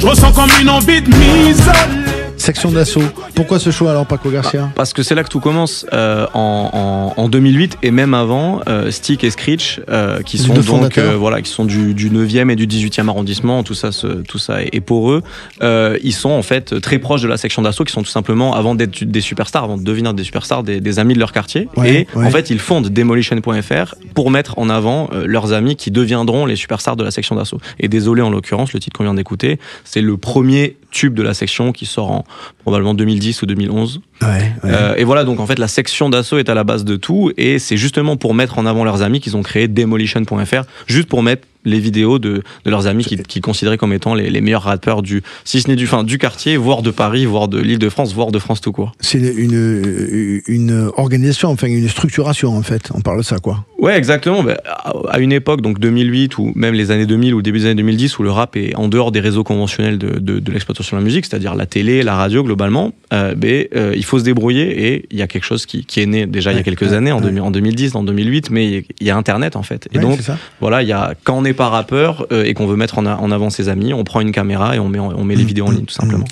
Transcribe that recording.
me sens comme une envie de m'isoler. Section d'assaut. Pourquoi ce choix alors, Paco Garcia? Parce que c'est là que tout commence. En 2008 et même avant, Stick et Screech, qui sont donc voilà, qui sont du 9e et du 18e arrondissement, tout ça est pour eux. Ils sont en fait très proches de la section d'assaut, qui sont tout simplement, avant d'être des superstars, avant de devenir des superstars, des amis de leur quartier. En fait, ils fondent Demolition.fr pour mettre en avant leurs amis qui deviendront les superstars de la section d'assaut. Et désolé, en l'occurrence, le titre qu'on vient d'écouter, c'est le premier tube de la section qui sort en probablement 2010 ou 2011. Et voilà, donc en fait la section d'assaut est à la base de tout, et c'est justement pour mettre en avant leurs amis qu'ils ont créé Demolition.fr, juste pour mettre les vidéos de leurs amis qu'ils considéraient comme étant les meilleurs rappeurs du quartier, voire de Paris, voire de l'Île-de-France, voire de France tout court. C'est une organisation, enfin une structuration en fait, on parle de ça quoi. Ouais, exactement. À une époque, donc 2008 ou même les années 2000 ou début des années 2010, où le rap est en dehors des réseaux conventionnels de l'exploitation de la musique, c'est-à-dire la télé, la radio globalement, il faut se débrouiller, et il y a quelque chose qui est né déjà il y a quelques années, en 2010, en 2008, mais il y a Internet en fait. Et donc, voilà, quand on n'est pas rappeur et qu'on veut mettre en avant ses amis, on prend une caméra et on met les vidéos en ligne tout simplement.